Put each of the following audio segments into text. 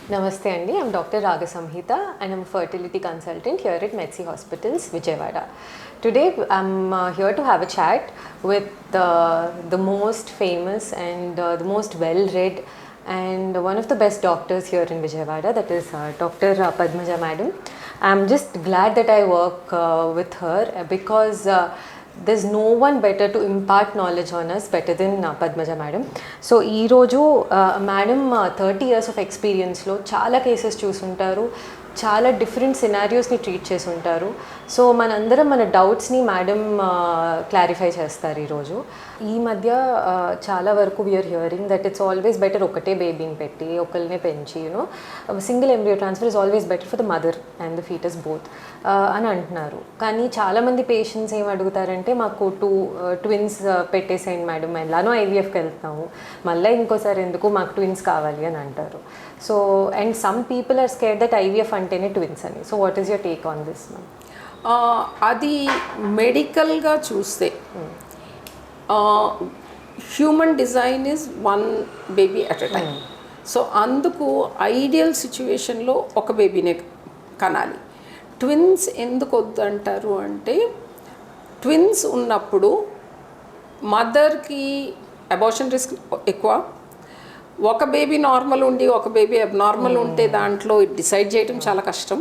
Namaste Andy, I'm Dr. Raga Samhita and I'm a fertility consultant here at Medsi Hospitals, Vijayawada. Today I'm here to have a chat with the most famous and the most well-read and one of the best doctors here in Vijayawada, that is Dr. Padmaja Madam. I'm just glad that I work with her because there's no one better to impart knowledge on us better than Padmaja Madam. So ఈరోజు madam 30 years of experienceలో చాలా cases చూసుంటారు, చాలా different సినారియోస్ని treat చేసి ఉంటారు. So మనందరం మన డౌట్స్ని madam clarify చేస్తారు ఈరోజు. ఈ మధ్య చాలా వరకు we are hearing that it's always better ఒకటే బేబీని పెట్టి ఒకరినే పెంచి single embryo transfer is always better for the mother and the foetus both అని అంటున్నారు. కానీ చాలామంది పేషెంట్స్ ఏం అడుగుతారంటే మాకు ట్విన్స్ పెట్టేసేయండి మేడం, ఎలానో ఐవీఎఫ్కి వెళ్తాము, మళ్ళీ ఇంకోసారి ఎందుకు మాకు ట్విన్స్ కావాలి అని అంటారు. So and some people are scared that IVF అంటేనే ట్విన్స్ అని. So what is your take on this ma'am? అది మెడికల్గా చూస్తే human design is one baby at a time. So అందుకు ఐడియల్ సిచ్యువేషన్లో ఒక బేబీనే కనాలి. ట్విన్స్ ఎందుకు వద్దంటారు అంటే, ట్విన్స్ ఉన్నప్పుడు మదర్కి అబార్షన్ రిస్క్ ఎక్కువ. ఒక బేబీ నార్మల్ ఉండి ఒక బేబీ అబ్నార్మల్ ఉంటే దాంట్లో డిసైడ్ చేయడం చాలా కష్టం.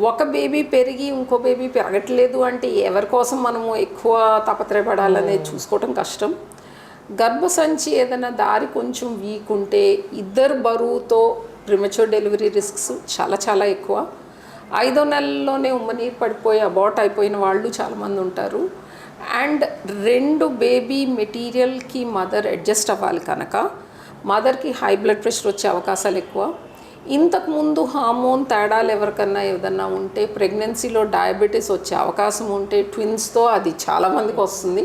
ఒక బేబీ పెరిగి ఇంకో బేబీ పెరగట్లేదు అంటే ఎవరి కోసం మనము ఎక్కువ తాపత్రయపడాలనేది చూసుకోవటం కష్టం. గర్భసంచి ఏదైనా దారి కొంచెం వీక్ ఉంటే ఇద్దరు బరువుతో ప్రిమచ్యూర్ డెలివరీ రిస్క్స్ చాలా చాలా ఎక్కువ. 5వ నెలలోనే ఉమ్మనీరు పడిపోయి అబార్ట్ అయిపోయిన వాళ్ళు చాలామంది ఉంటారు. అండ్ 2 బేబీ మెటీరియల్కి మదర్ అడ్జస్ట్ అవ్వాలి కనుక మదర్కి హై బ్లడ్ ప్రెషర్ వచ్చే అవకాశాలు ఎక్కువ. ఇంతకుముందు హార్మోన్ తేడాలు ఎవరికన్నా ఏదన్నా ఉంటే, ప్రెగ్నెన్సీలో డయాబెటీస్ వచ్చే అవకాశం ఉంటే ట్విన్స్తో అది చాలామందికి వస్తుంది.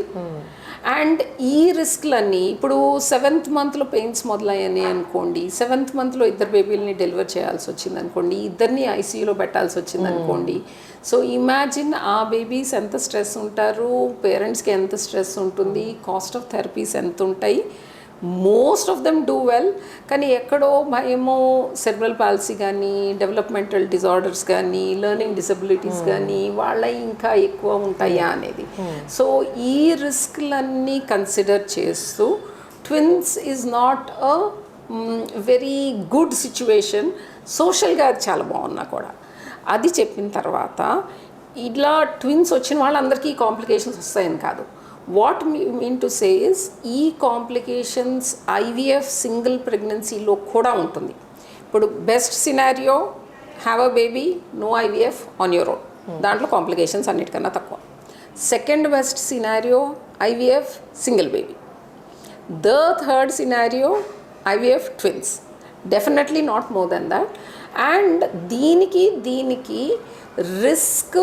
అండ్ ఈ రిస్క్లన్నీ ఇప్పుడు 7th మంత్లో పెయిన్స్ మొదలయ్యాయి అనుకోండి, 7th మంత్లో 2 బేబీలని డెలివర్ చేయాల్సి వచ్చింది అనుకోండి, ఇద్దరిని ఐసీయూలో పెట్టాల్సి వచ్చింది అనుకోండి. సో ఇమాజిన్ ఆ బేబీస్ ఎంత స్ట్రెస్ ఉంటారు, పేరెంట్స్కి ఎంత స్ట్రెస్ ఉంటుంది, కాస్ట్ ఆఫ్ థెరపీస్ ఎంత ఉంటాయి. Most of them do well, కానీ ఎక్కడో భయమో సెర్బ్రల్ పాలసీ కానీ, డెవలప్మెంటల్ డిజార్డర్స్ కానీ, లెర్నింగ్ డిసబిలిటీస్ కానీ వాళ్ళ ఇంకా ఎక్కువ ఉంటాయా అనేది. సో ఈ రిస్క్లన్నీ కన్సిడర్ చేస్తూ twins is not a very good situation. సోషల్గా అది చాలా బాగున్నా కూడా. అది చెప్పిన తర్వాత ఇలా ట్విన్స్ వచ్చిన వాళ్ళందరికీ కాంప్లికేషన్స్ వస్తాయని కాదు. What mean to say is, ఈ కాంప్లికేషన్స్ ఐవీఎఫ్ సింగిల్ ప్రెగ్నెన్సీలో కూడా ఉంటుంది. ఇప్పుడు best scenario have a baby, no IVF on your own, దాంట్లో కాంప్లికేషన్స్ అన్నిటికన్నా తక్కువ. Second best scenario IVF single baby. The third scenario IVF twins, definitely not more than that. And దీనికి risk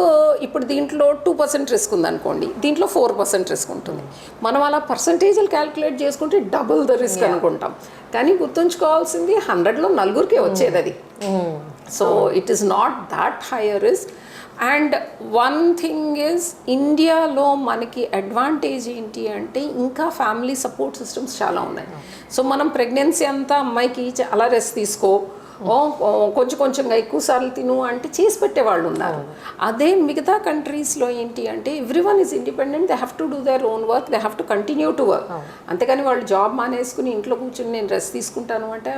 ఇప్పుడు దీంట్లో 2% రిస్క్ ఉందనుకోండి, దీంట్లో 4% రిస్క్ ఉంటుంది. మనం అలా పర్సంటేజ్లు క్యాల్కులేట్ చేసుకుంటే డబుల్ ద రిస్క్ అనుకుంటాం. కానీ గుర్తుంచుకోవాల్సింది 100లో 4కే వచ్చేది అది. So it is not that hire risk. And one thing is, ఇండియాలో మనకి అడ్వాంటేజ్ ఏంటి అంటే ఇంకా ఫ్యామిలీ సపోర్ట్ సిస్టమ్స్ చాలా ఉన్నాయి. సో మనం ప్రెగ్నెన్సీ అంతా అమ్మాయికి అలా రెస్ట్ తీసుకో, కొంచెంగా ఎక్కువ సార్లు తిను అంటే చేసి పెట్టేవాళ్ళు ఉన్నారు. అదే మిగతా కంట్రీస్లో ఏంటి అంటే everyone is independent, they have to do their own work, they have to continue to work. అంతేకాని వాళ్ళు జాబ్ మానేసుకుని ఇంట్లో కూర్చుని నేను రెస్ట్ తీసుకుంటాను అంటే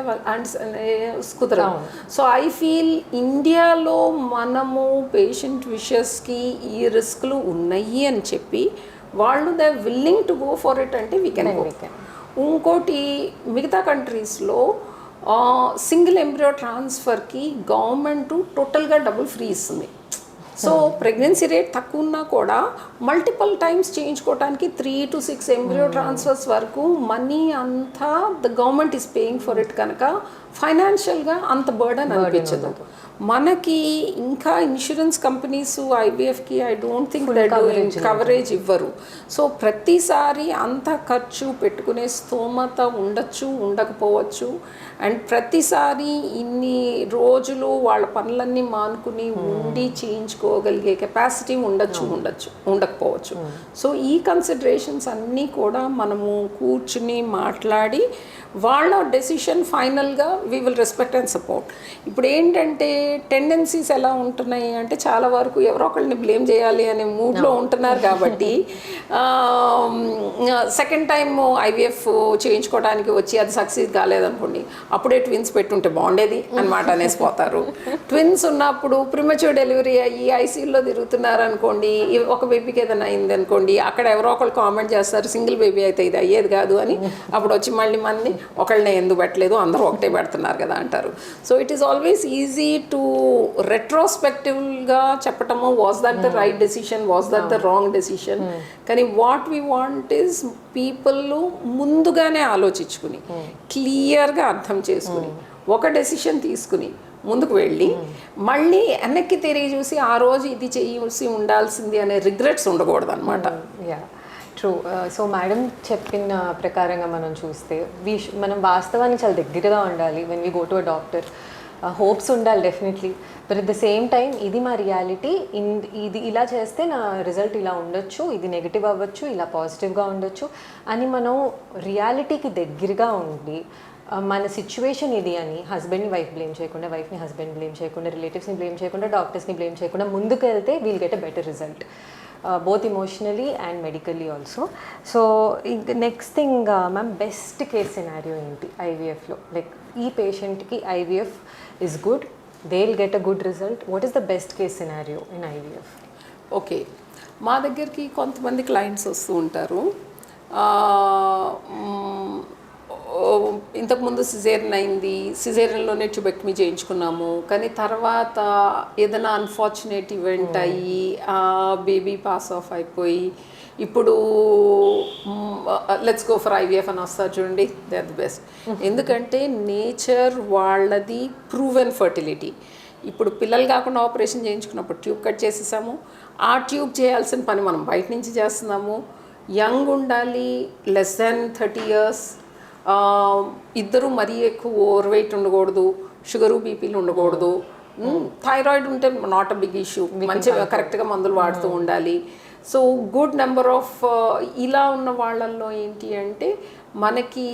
కుదరదు. సో ఐ ఫీల్ ఇండియాలో మనము పేషెంట్ విషెస్కి ఈ రిస్క్లు ఉన్నాయి అని చెప్పి వాళ్ళు they willing to go for it అంటే వీ కెన్ గో. ఇంకోటి మిగతా కంట్రీస్లో సింగిల్ ఎంబ్రియో ట్రాన్స్ఫర్కి గవర్నమెంట్ టోటల్గా డబుల్ ఫ్రీ ఇస్తుంది. సో ప్రెగ్నెన్సీ రేట్ తక్కువ ఉన్నా కూడా మల్టిపుల్ టైమ్స్ చేయించుకోవడానికి 3 to 6 ఎంబ్రియో ట్రాన్స్ఫర్స్ వరకు మనీ అంతా the government is paying for it కనుక ఫైనాన్షియల్గా అంత బర్డన్ అనిపించదు. మనకి ఇంకా ఇన్సూరెన్స్ కంపెనీస్ ఐవీఎఫ్కి ఐ డోంట్ థింక్ కవరేజ్ ఇవ్వరు. సో ప్రతిసారి అంత ఖర్చు పెట్టుకునే స్తోమత ఉండొచ్చు, ఉండకపోవచ్చు. అండ్ ప్రతిసారి ఇన్ని రోజులు వాళ్ళ పనులన్నీ మానుకుని ఉండి చేయించుకోగలిగే కెపాసిటీ ఉండకపోవచ్చు. సో ఈ కన్సిడరేషన్స్ అన్నీ కూడా మనము కూర్చుని మాట్లాడి వాళ్ళ డెసిషన్ ఫైనల్గా we will respect and support. ఇప్పుడు ఏంటంటే టెండెన్సీస్ ఎలా ఉంటున్నాయి అంటే చాలా వరకు ఎవరో ఒకరిని బ్లేమ్ చేయాలి అనే మూడ్లో ఉంటున్నారు కాబట్టి సెకండ్ టైం ఐవీఎఫ్ చేయించుకోవడానికి వచ్చి అది సక్సీడ్ కాలేదనుకోండి, అప్పుడే ట్విన్స్ పెట్టుంటే బాగుండేది అనమాట అనేసిపోతారు. ట్విన్స్ ఉన్నప్పుడు ప్రిమచ్యూర్ డెలివరీ అయ్యి ఐసీయూలో తిరుగుతున్నారు అనుకోండి, ఒక బేబీకి ఏదైనా అయింది అనుకోండి, అక్కడ ఎవరో ఒకళ్ళు కామెంట్ చేస్తారు సింగిల్ బేబీ అయితే ఇది అయ్యేది కాదు అని. అప్పుడు వచ్చి మళ్ళీ మంది ఒకళ్ళనే ఎందుకు పెట్టలేదు, అందరూ ఒకటే పెడుతున్నారు కదా అంటారు. So it is always easy to రెట్రోస్పెక్టివ్గా చెప్పటము, was that the right decision, was that the wrong decision. కానీ what we want is people ముందుగానే ఆలోచించుకుని క్లియర్గా అర్థం చేసుకుని ఒక డెసిషన్ తీసుకుని ముందుకు వెళ్ళి మళ్ళీ వెనక్కి తిరిగి చూసి ఆ రోజు ఇది చేసి ఉండాల్సింది అనే రిగ్రెట్స్ ఉండకూడదు అనమాట. Yeah true. సో మేడం చెప్పిన ప్రకారంగా మనం చూస్తే మనం వాస్తవానికి చాలా దగ్గరగా ఉండాలి when we go to a doctor. Hopes ఉండాలి definitely, but at the same time ఇది మా రియాలిటీ, ఇది ఇలా చేస్తే నా రిజల్ట్ ఇలా ఉండొచ్చు, ఇది నెగిటివ్ అవ్వచ్చు, ఇలా పాజిటివ్గా ఉండొచ్చు అని మనం రియాలిటీకి దగ్గరగా ఉండి మన సిచ్యువేషన్ ఇది అని హస్బెండ్ని వైఫ్ బ్లేమ్ చేయకుండా, వైఫ్ని హస్బెండ్ బ్లేమ్ చేయకుండా, రిలేటివ్స్ని బ్లేమ్ చేయకుండా, డాక్టర్స్ని బ్లేమ్ చేయకుండా ముందుకు వెళ్తే we'll get a better result both emotionally and medically also. So next thing ma'am, best case scenario ఏంటి IVFలో? లైక్ ఈ పేషెంట్కి IVF is good, they'll get a good result. What is the best case scenario in IVF? Okay, మా దగ్గరికి కొంతమంది clients వస్తూ ఉంటారు. ఇంతకుముందు caesarean అయింది, సిజేరియన్లోనే ట్యూబెక్టమీ చేయించుకున్నాము, కానీ తర్వాత ఏదైనా అన్ఫార్చునేట్ ఈవెంట్ అయ్యి ఆ బేబీ పాస్ ఆఫ్ అయిపోయి ఇప్పుడు లెట్స్ గో ఫర్ ఐవీఎఫ్ అని వస్తారు చూడండి, దే ఆర్ ది బెస్ట్. ఎందుకంటే నేచర్ వాళ్ళది ప్రూవెన్ ఫర్టిలిటీ. ఇప్పుడు పిల్లలు కాకుండా ఆపరేషన్ చేయించుకున్నప్పుడు ట్యూబ్ కట్ చేసేసాము, ఆ ట్యూబ్ చేయాల్సిన పని మనం బయట నుంచి చేస్తున్నాము. యంగ్ ఉండాలి, లెస్ దాన్ 30 years, ఇద్దరు మరీ ఎక్కువ ఓవర్ వెయిట్ ఉండకూడదు, షుగరు బీపీలు ఉండకూడదు, థైరాయిడ్ ఉంటే నాట్ అ బిగ్ ఇష్యూ, మంచిగా కరెక్ట్గా మందులు వాడుతూ ఉండాలి. సో గుడ్ నెంబర్ ఆఫ్ ఇలా ఉన్న వాళ్ళల్లో ఏంటి అంటే మనకి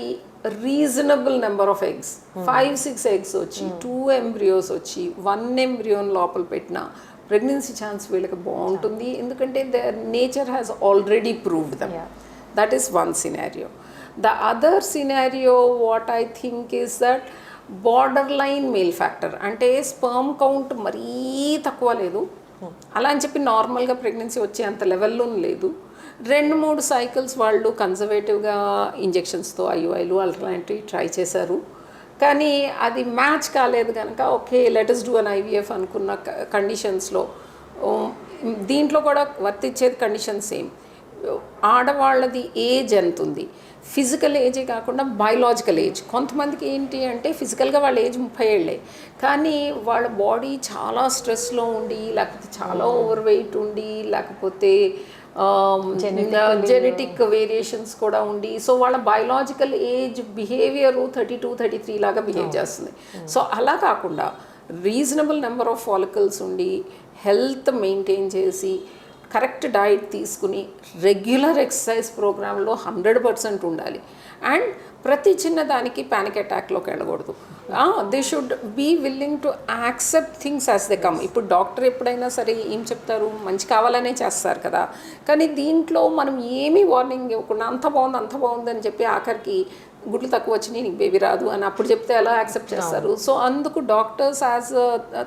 reasonable number of eggs, 5-6 eggs వచ్చి 2 embryos వచ్చి 1 embryo లోపల పెట్టిన ప్రెగ్నెన్సీ ఛాన్స్ వీళ్ళకి బాగుంటుంది. ఎందుకంటే their nature has already proved them. That is one scenario. The other scenario what I think is that borderline male factor, అంటే స్పర్మ్ కౌంట్ మరీ తక్కువ లేదు, అలా అని చెప్పి నార్మల్గా ప్రెగ్నెన్సీ వచ్చే అంత లెవెల్లో లేదు. 2-3 cycles వాళ్ళు కన్జర్వేటివ్గా ఇంజెక్షన్స్తో ఐయుఐలు అలాంటివి ట్రై చేశారు, కానీ అది మ్యాచ్ కాలేదు కనుక okay let us do an IVF అనుకున్న కండిషన్స్లో దీంట్లో కూడా వర్తించేది కండిషన్ సేమ్. ఆడవాళ్ళది ఏజ్ ఎంత ఉంది, ఫిజికల్ ఏజే కాకుండా బయలాజికల్ ఏజ్. కొంతమందికి ఏంటి అంటే ఫిజికల్గా వాళ్ళ ఏజ్ 30 ఏళ్ళే, కానీ వాళ్ళ బాడీ చాలా స్ట్రెస్లో ఉండి, లేకపోతే చాలా ఓవర్ వెయిట్ ఉండి, లేకపోతే జెనెటిక్ వేరియేషన్స్ కూడా ఉండి, సో వాళ్ళ బయలాజికల్ ఏజ్ బిహేవియర్ 32-33 లాగా బిహేవ్ చేస్తుంది. సో అలా కాకుండా రీజనబుల్ నెంబర్ ఆఫ్ ఫాలికల్స్ ఉండి, హెల్త్ మెయింటైన్ చేసి, కరెక్ట్ డైట్ తీసుకుని, రెగ్యులర్ ఎక్సర్సైజ్ ప్రోగ్రాంలో 100% ఉండాలి. అండ్ ప్రతి చిన్నదానికి ప్యానిక్ అటాక్లోకి వెళ్ళకూడదు. They should be willing to accept things as they come. ఇప్పుడు డాక్టర్ ఎప్పుడైనా సరే ఏం చెప్తారు, మంచి కావాలనే చేస్తారు కదా, కానీ దీంట్లో మనం ఏమీ వార్నింగ్ ఇవ్వకుండా అంత బాగుంది అని చెప్పి ఆఖరికి గుడ్లు తక్కువ వచ్చినాయి నీకు బేబీ రాదు అని అప్పుడు చెప్తే ఎలా యాక్సెప్ట్ చేస్తారు? సో అందుకు డాక్టర్స్ యాజ్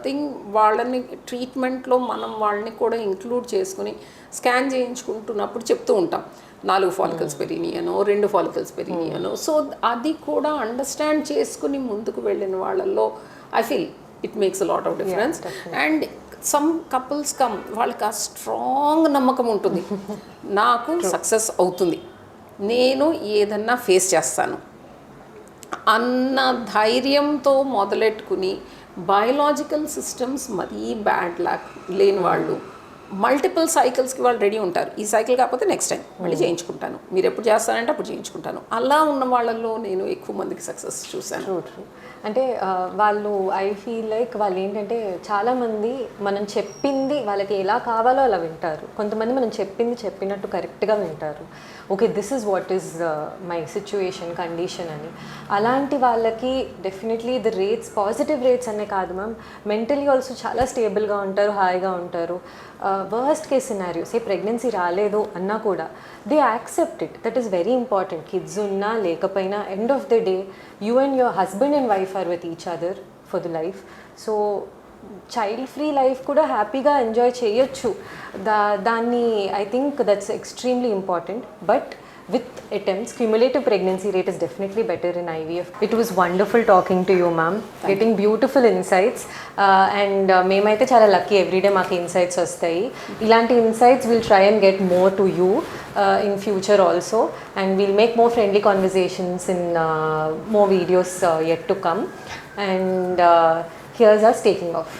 థింగ్ వాళ్ళని ట్రీట్మెంట్లో మనం వాళ్ళని కూడా ఇంక్లూడ్ చేసుకుని స్కాన్ చేయించుకుంటున్నప్పుడు చెప్తూ ఉంటాం 4 follicles పెరిగినాయనో 2 follicles పెరిగినాయనో. సో అది కూడా అండర్స్టాండ్ చేసుకుని ముందుకు వెళ్ళిన వాళ్ళల్లో I feel it makes a lot of difference. And some couples వాళ్ళకి ఆ స్ట్రాంగ్ నమ్మకం ఉంటుంది, నాకు సక్సెస్ అవుతుంది, నేను ఏదన్నా ఫేస్ చేస్తాను అన్న ధైర్యంతో మొదలెట్టుకుని, బయలాజికల్ సిస్టమ్స్ మరీ బ్యాడ్ లేని వాళ్ళు, మల్టిపుల్ సైకిల్స్కి వాళ్ళు రెడీ ఉంటారు. ఈ సైకిల్ కాకపోతే నెక్స్ట్ టైం మళ్ళీ చేయించుకుంటాను, మీరు ఎప్పుడు చేస్తారంటే అప్పుడు చేయించుకుంటాను. అలా ఉన్న వాళ్ళల్లో నేను ఎక్కువ మందికి సక్సెస్ చూశాను. ట్రూ. అంటే వాళ్ళు ఐ ఫీల్ లైక్ వాళ్ళు ఏంటంటే చాలామంది మనం చెప్పింది వాళ్ళకి ఎలా కావాలో అలా వింటారు. కొంతమంది మనం చెప్పింది చెప్పినట్టు కరెక్ట్గా వింటారు. Okay, this is what is my situation condition అని. అలాంటి వాళ్ళకి definitely the rates, positive rates అనే కాదు మ్యామ్, మెంటలీ ఆల్సో చాలా స్టేబుల్గా ఉంటారు, హాయిగా ఉంటారు. వర్స్ట్ కేస్ సినారియో, సే ప్రెగ్నెన్సీ రాలేదు అన్నా కూడా they accept it. That is very important. Kids ఉన్నా లేకపోయినా end of the day you and your husband and wife or with each other for the life. So child free life కూడా హ్యాపీగా enjoy చేయొచ్చు. దాన్ని I think that's extremely important. But with attempts, cumulative pregnancy rate is definitely better in IVF. It was wonderful talking to you, ma'am. Getting beautiful insights. And మేమైతే చాలా lucky, everyday మాకు insights వస్తాయి. ఇలాంటి insights will try and get more to you in future also, and we'll make more friendly conversations in more videos yet to come. And here's us taking off.